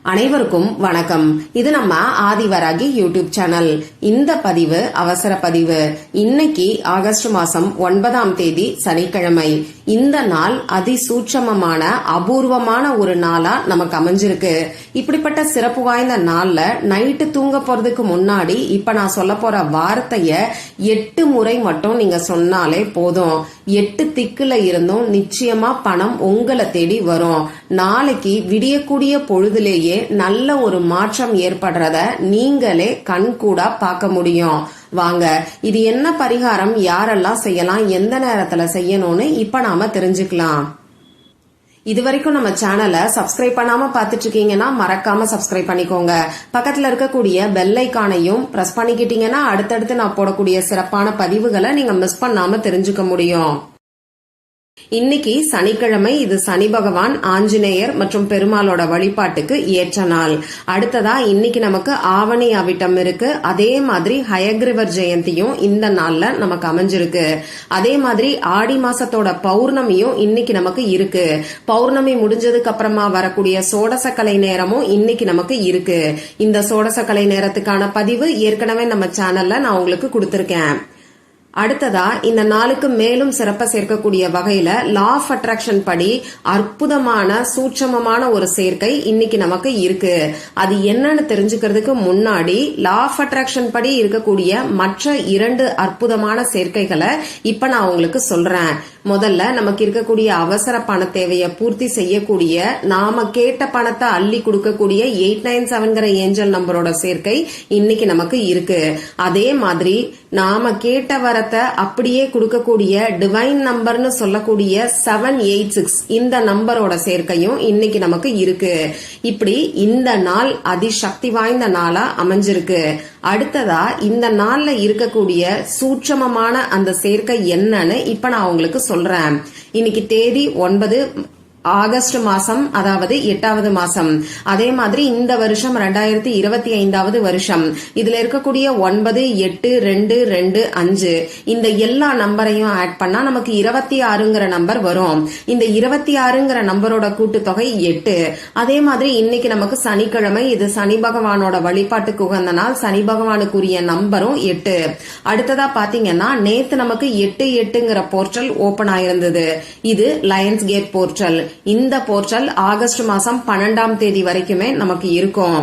அனைவருக்கும் வணக்கம். இது நம்ம ஆதிவராகி யூடியூப் சேனல். இந்த பதிவு அவசர பதிவு. இன்னைக்கு ஆகஸ்ட் மாசம் 9ஆம் தேதி சனிக்கிழமை. இந்த நாள் அதிசூட்சமமான அபூர்வமான ஒரு நாளா நமக்கு அமைஞ்சிருக்கு. இப்படிப்பட்ட சிறப்பு வாய்ந்த நாள்ல நைட்டு தூங்க போறதுக்கு முன்னாடி இப்ப நான் சொல்ல போற வார்த்தைய 8 முறை மட்டும் நீங்க சொன்னாலே போதும். 8 திக்குல இருந்தும் நிச்சயமா பணம் உங்களை தேடி வரும். நாளைக்கு விடியக்கூடிய பொழுதுலேயே நல்ல ஒரு மாற்றம் ஏற்படுறத நீங்களே கண்கூடா பார்க்க முடியும். வாங்க, இது என்ன பரிகாரம், யாரெல்லாம் செய்யலாம், எந்த நேரத்துல செய்யணும்னு இப்ப நாம தெரிஞ்சுக்கலாம். இது வரைக்கும் நம்ம சேனலை சப்ஸ்கிரைப் பண்ணாம பாத்துட்டு இருக்கீங்கன்னா மறக்காம சப்ஸ்கிரைப் பண்ணிக்கோங்க. பக்கத்துல இருக்கக்கூடிய பெல் ஐகானையும் பிரஸ் பண்ணிக்கிட்டீங்கன்னா அடுத்தடுத்து நான் போடக்கூடிய சிறப்பான பதிவுகளை நீங்க மிஸ் பண்ணாம தெரிஞ்சுக்க முடியும். இன்னைக்கு சனிக்கிழமை. இது சனி பகவான், ஆஞ்சநேயர் மற்றும் பெருமாளோட வழிபாட்டுக்கு ஏற்ற நாள். அடுத்ததா இன்னைக்கு நமக்கு ஆவணி அவிட்டம் இருக்கு. அதே மாதிரி ஹயக்ரீவர் ஜெயந்தியும் இந்த நாள்ல நமக்கு அமைஞ்சிருக்கு. அதே மாதிரி ஆடி மாசத்தோட பௌர்ணமியும் இன்னைக்கு நமக்கு இருக்கு. பௌர்ணமி முடிஞ்சதுக்கு அப்புறமா வரக்கூடிய சோடசக்கலை நேரமும் இன்னைக்கு நமக்கு இருக்கு. இந்த சோடசக்கலை நேரத்துக்கான பதிவு ஏற்கனவே நம்ம சேனல்ல நான் உங்களுக்கு கொடுத்திருக்கேன். அடுத்ததா இந்த நாளுக்கு மேலும் சிறப்ப சேர்க்கக்கூடிய வகையில லா ஆஃப் அட்ராக்ஷன் படி அற்புதமான சூட்சமமான ஒரு சேர்க்கை இன்னைக்கு நமக்கு இருக்கு. அது என்னன்னு தெரிஞ்சுக்கிறதுக்கு முன்னாடி லா ஆஃப் அட்ராக்ஷன் படி இருக்கக்கூடிய மற்ற 2 அற்புதமான சேர்க்கைகளை இப்ப நான் உங்களுக்கு சொல்றேன். முதல்ல நமக்கு இருக்கக்கூடிய அவசர பண தேவையை பூர்த்தி செய்யக்கூடிய, நாம கேட்ட பணத்தை அள்ளி கொடுக்கக்கூடிய 897 ஏஞ்சல் நம்பரோட சேர்க்கை இன்னைக்கு நமக்கு இருக்கு. அதே மாதிரி நாம கேட்ட வரத்தை அப்படியே கொடுக்கக்கூடிய டிவைன் நம்பர்னு சொல்லக்கூடிய 786 இந்த நம்பரோட சேர்க்கையும் இன்னைக்கு நமக்கு இருக்கு. இப்படி இந்த நாள் அதிசக்தி வாய்ந்த நாளா அமைஞ்சிருக்கு. அடுத்ததா இந்த நாள்ல இருக்கக்கூடிய சூட்சமமான அந்த சேர்க்கை என்னன்னு இப்ப நான் உங்களுக்கு சொல்றேன். இன்னைக்கு தேதி 9 ஆகஸ்ட் மாசம், அதாவது 8வது மாசம். அதே மாதிரி இந்த வருஷம் 2025வது வருஷம். இதுல இருக்கக்கூடிய 9, 8, 2, 2, 5 இந்த எல்லா நம்பரையும் ஆட் பண்ணா நமக்கு 26ங்கிற நம்பர் வரும். இந்த 26ங்கிற நம்பரோட கூட்டுத்தொகை 8. அதே மாதிரி இன்னைக்கு நமக்கு சனிக்கிழமை. இது சனி பகவானோட வழிபாட்டுக்கு உகந்த நாள். சனி பகவானுக்குரிய நம்பரும் 8. அடுத்ததா பாத்தீங்கன்னா நேத்து நமக்கு 8-8ங்கிற போர்ட்டல் ஓபன் ஆயிருந்தது. இது லயன்ஸ் கேட் போர்ட்டல். இந்த போர்ட்டல் ஆகஸ்ட் மாசம் 12ஆம் தேதி வரைக்குமே நமக்கு இருக்கும்.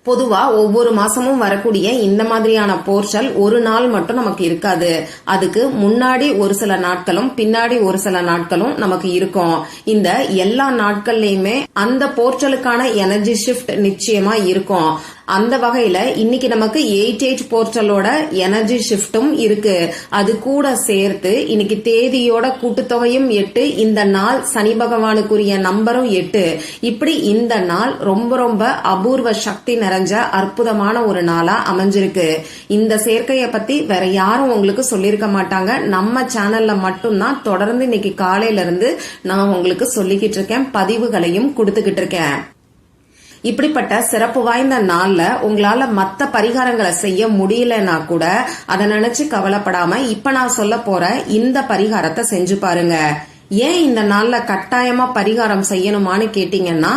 பொதுவா ஒவ்வொரு மாசமும் வரக்கூடிய இந்த மாதிரியான போர்ட்டல் ஒரு நாள் மட்டும் நமக்கு இருக்காது. அதுக்கு முன்னாடி ஒரு சில நாட்களும் பின்னாடி ஒரு சில நாட்களும் நமக்கு இருக்கும். இந்த எல்லா நாட்கள்லயுமே அந்த போர்ட்டலுக்கான எனர்ஜி ஷிஃப்ட் நிச்சயமா இருக்கும். அந்த வகையில இன்னைக்கு நமக்கு 88 போர்ட்டலோட எனர்ஜி ஷிஃப்டும் இருக்கு. அது கூட சேர்த்து இன்னைக்கு தேதியோட கூட்டுத்தொகையும் 8. இந்த நாள் சனி பகவானுக்குரிய நம்பரும் 8. இப்படி இந்த நாள் ரொம்ப ரொம்ப அபூர்வ சக்தி நிறைஞ்ச அற்புதமான ஒரு நாளா அமைஞ்சிருக்கு. இந்த சேர்க்கைய பத்தி வேற யாரும் உங்களுக்கு சொல்லிருக்க மாட்டாங்க. நம்ம சேனல்ல மட்டும்தான் தொடர்ந்து இன்னைக்கு காலையில இருந்து நான் உங்களுக்கு சொல்லிக்கிட்டு இருக்கேன், பதிவுகளையும் கொடுத்துக்கிட்டு இருக்கேன். இப்படிப்பட்ட சிறப்பு வாய்ந்த நாள்ல உங்களால மத்த பரிகாரங்களை செய்ய முடியலன்னா கூட அதை நினைச்சு கவலைப்படாம இப்ப நான் சொல்ல போற இந்த பரிகாரத்தை செஞ்சு பாருங்க. ஏன் இந்த நாள்ல கட்டாயமா பரிகாரம் செய்யணுமான்னு கேட்டீங்கன்னா,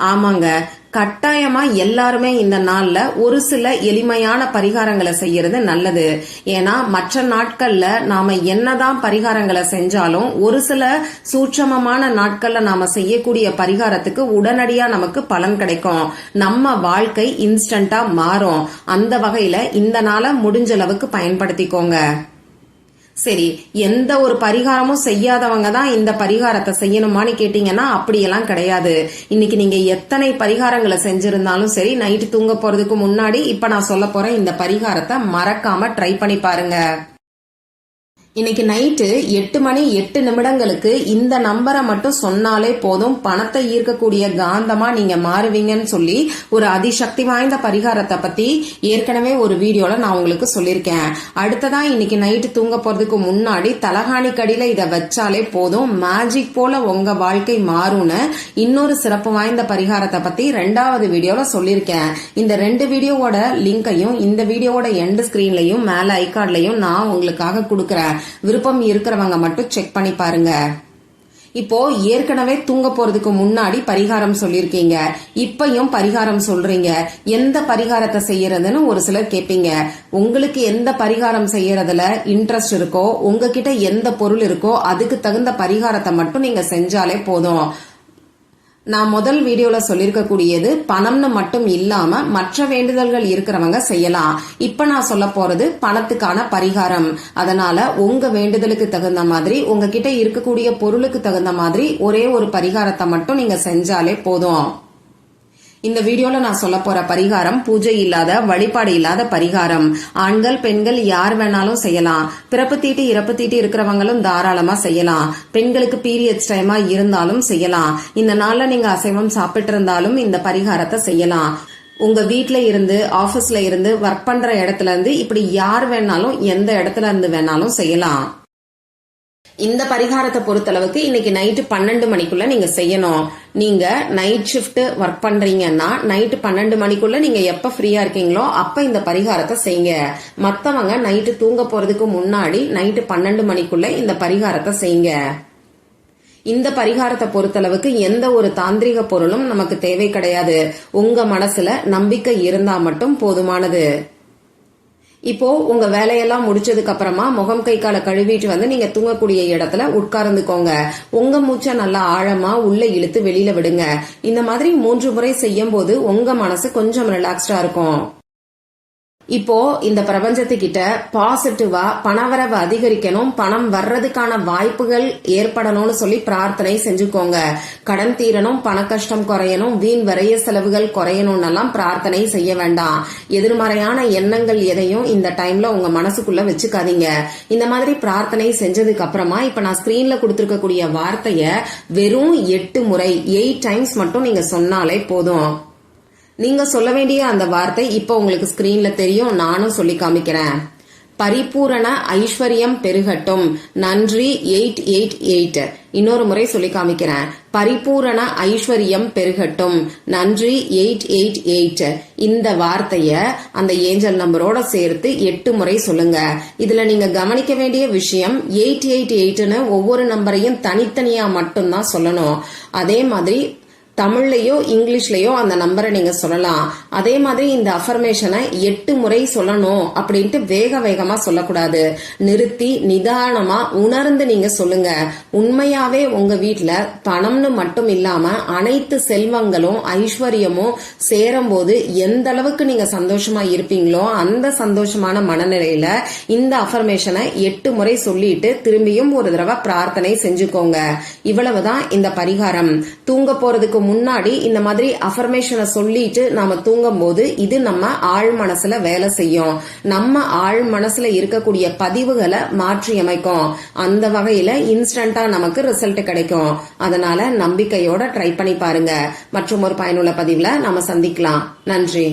ஆமாங்க, கட்டாயமா எல்லாருமே இந்த நாள்ல ஒரு சில எளிமையான பரிகாரங்களை செய்யறது நல்லது. ஏன்னா மற்ற நாட்கள்ல நாம என்னதான் பரிகாரங்களை செஞ்சாலும் ஒரு சில சூட்சமமான நாட்கள்ல நாம செய்யக்கூடிய பரிகாரத்துக்கு உடனடியா நமக்கு பலன் கிடைக்கும். நம்ம வாழ்க்கை இன்ஸ்டன்டா மாறும். அந்த வகையில இந்த நாளை முடிஞ்ச அளவுக்கு பயன்படுத்திக்கோங்க. சரி, எந்த ஒரு பரிகாரமும் செய்யாதவங்க தான் இந்த பரிகாரத்தை செய்யணுமான்னு கேட்டீங்கன்னா அப்படியெல்லாம் கிடையாது. இன்னைக்கு நீங்க எத்தனை பரிகாரங்களை செஞ்சிருந்தாலும் சரி, நைட்டு தூங்க போறதுக்கு முன்னாடி இப்ப நான் சொல்ல போறேன் இந்த பரிகாரத்தை மறக்காம ட்ரை பண்ணி பாருங்க. இன்னைக்கு நைட்டு 8 மணி 8 நிமிடங்களுக்கு இந்த நம்பரை மட்டும் சொன்னாலே போதும், பணத்தை ஈர்க்கக்கூடிய காந்தமா நீங்க மாறுவீங்கன்னு சொல்லி ஒரு அதிசக்தி வாய்ந்த பரிகாரத்தை பத்தி ஏற்கனவே ஒரு வீடியோல நான் உங்களுக்கு சொல்லியிருக்கேன். அடுத்ததா இன்னைக்கு நைட்டு தூங்க போறதுக்கு முன்னாடி தலகாணி கடியில இதை வச்சாலே போதும், மேஜிக் போல உங்க வாழ்க்கை மாறும்னு இன்னொரு சிறப்பு வாய்ந்த பரிகாரத்தை பத்தி 2வது வீடியோல சொல்லியிருக்கேன். இந்த 2 வீடியோவோட லிங்கையும் இந்த வீடியோவோட எண்ட் ஸ்கிரீன்லயும் மேல ஐகார்ட்லயும் நான் உங்களுக்காக கொடுக்கறேன். விருப்பம் இருக்கிறவங்க மட்டும் செக் பண்ணி பாருங்க. இப்போ ஏற்கனவே தூங்க போறதுக்கு முன்னாடி பரிகாரம் சொல்லிருக்கீங்க, இப்பயும் பரிகாரம் சொல்றீங்க. எந்த பரிகாரத்தை செய்யறதுன்னு ஒரு சிலர் கேட்பீங்க. உங்களுக்கு எந்த பரிகாரம் செய்யறதுல இன்ட்ரெஸ்ட் இருக்கோ, உங்ககிட்ட எந்த பொருள் இருக்கோ அதுக்கு தகுந்த பரிகாரத்தை மட்டும் நீங்க செஞ்சாலே போதும். நான் முதல் வீடியோல சொல்லிருக்க கூடியது பணம்னு மட்டும் இல்லாம மற்ற வேண்டுதல்கள் இருக்கிறவங்க செய்யலாம். இப்ப நான் சொல்ல போறது பணத்துக்கான பரிகாரம். அதனால உங்க வேண்டுதலுக்கு தகுந்த மாதிரி, உங்ககிட்ட இருக்கக்கூடிய பொருளுக்கு தகுந்த மாதிரி ஒரே ஒரு பரிகாரத்தை மட்டும் நீங்க செஞ்சாலே போதும். இந்த வீடியோல நான் சொல்ல போற பரிகாரம் பூஜை இல்லாத, வழிபாடு இல்லாத பரிகாரம். ஆண்கள் பெண்கள் யார் வேணாலும் செய்யலாம். பிறப்பு தீட்டு இறப்பு தீட்டு இருக்கிறவங்களும் தாராளமா செய்யலாம். பெண்களுக்கு பீரியட்ஸ் டைமா இருந்தாலும் செய்யலாம். இந்த நாள்ல நீங்க அசைவம் சாப்பிட்டு இருந்தாலும் இந்த பரிகாரத்தை செய்யலாம். உங்க வீட்ல இருந்து, ஆபீஸ்ல இருந்து, ஒர்க் பண்ற இடத்துல இருந்து, இப்படி யார் வேணாலும் எந்த இடத்துல இருந்து வேணாலும் செய்யலாம். இந்த பரிகாரத்தை பொறுத்தளவுக்கு இன்னைக்கு நைட்டு 12 மணிக்குள்ள நீங்க செய்யணும். நீங்க நைட் ஷிப்ட் ஒர்க் பண்றீங்கன்னா நைட்டு 12 மணிக்குள்ள நீங்க எப்ப ஃப்ரீயா இருக்கீங்களோ அப்ப இந்த பரிகாரத்தை செய்யுங்க. மத்தவங்க நைட்டு தூங்க போறதுக்கு முன்னாடி நைட்டு 12 மணிக்குள்ள இந்த பரிகாரத்தை செய்யுங்க. இந்த பரிகாரத்தை பொறுத்தளவுக்கு எந்த ஒரு தாந்திரிக பொருளும் நமக்கு தேவை கிடையாது. உங்க மனசுல நம்பிக்கை இருந்தா மட்டும் போதுமானது. இப்போ உங்க வேலையெல்லாம் முடிச்சதுக்கு அப்புறமா முகம் கை காலை கழுவிட்டு வந்து நீங்க தூங்கக்கூடிய இடத்துல உட்கார்ந்துக்கோங்க. உங்க மூச்சை நல்லா ஆழமா உள்ள இழுத்து வெளியில விடுங்க. இந்த மாதிரி 3 முறை செய்யும் போது உங்க மனசு கொஞ்சம் ரிலாக்ஸ்டா இருக்கும். இப்போ இந்த பிரபஞ்சத்துக்கிட்ட பாசிட்டிவா பணவரவு அதிகரிக்கணும், பணம் வர்றதுக்கான வாய்ப்புகள் ஏற்படணும்னு சொல்லி பிரார்த்தனை செஞ்சுக்கோங்க. கடன் தீரணும், பண கஷ்டம் குறையணும், வீண் விரைய செலவுகள் குறையணும்னு பிரார்த்தனை செய்ய வேண்டாம். எதிர்மறையான எண்ணங்கள் எதையும் இந்த டைம்ல உங்க மனசுக்குள்ள வச்சுக்காதீங்க. இந்த மாதிரி பிரார்த்தனை செஞ்சதுக்கு அப்புறமா இப்ப நான் ஸ்கிரீன்ல கொடுத்திருக்கக்கூடிய வார்த்தைய வெறும் 8 முறை 8 டைம்ஸ் மட்டும் நீங்க சொன்னாலே போதும். நீங்க சொல்ல வேண்டிய அந்த வார்த்தை இப்ப உங்களுக்கு ஸ்கிரீன்ல தெரியும், நானும் சொல்லி காமிக்கிறேன். பரிபூரண ஐஸ்வர்யம் பெருகட்டும், நன்றி 888. இன்னொரு முறை சொல்லி காமிக்கிறேன். பரிபூரண ஐஸ்வர்யம் பெருகட்டும், நன்றி 888. இந்த வார்த்தைய அந்த ஏஞ்சல் நம்பரோட சேர்த்து 8 முறை சொல்லுங்க. இதுல நீங்க கவனிக்க வேண்டிய விஷயம் 888ன்னு ஒவ்வொரு நம்பரையும் தனித்தனியா மட்டும்தான் சொல்லணும். அதே மாதிரி தமிழ்லயோ இங்கிலீஷ்லயோ அந்த நம்பரை நீங்க சொல்லலாம். அதே மாதிரி இந்த அஃபர்மேஷனை 8 முறை சொல்லணும் அப்படின்ட்டு வேக வேகமா சொல்லக்கூடாது. நிறுத்தி நிதானமா உணர்ந்து நீங்க சொல்லுங்க. உண்மையாவே உங்க வீட்டுல பணம்னு மட்டும் இல்லாம அனைத்து செல்வங்களும் ஐஸ்வர்யமும் சேரும் போது எந்த அளவுக்கு நீங்க சந்தோஷமா இருப்பீங்களோ அந்த சந்தோஷமான மனநிலையில இந்த அஃபர்மேஷனை 8 முறை சொல்லிட்டு திரும்பியும் ஒரு தடவை பிரார்த்தனை செஞ்சுக்கோங்க. இவ்வளவுதான் இந்த பரிகாரம். தூங்க போறதுக்கு முன்னாடி இந்த மாதிரி அஃபர்மேஷனை சொல்லிட்டு நாம தூங்கும் போது இது நம்ம ஆழ் மனசுல வேலை செய்யும். நம்ம ஆழ் மனசுல இருக்கக்கூடிய பதிவுகளை மாற்றி அமைக்கும். அந்த வகையில இன்ஸ்டன்டா நமக்கு ரிசல்ட் கிடைக்கும். அதனால நம்பிக்கையோட ட்ரை பண்ணி பாருங்க. மற்றும் ஒரு பயனுள்ள பதிவுல நாம சந்திக்கலாம். நன்றி.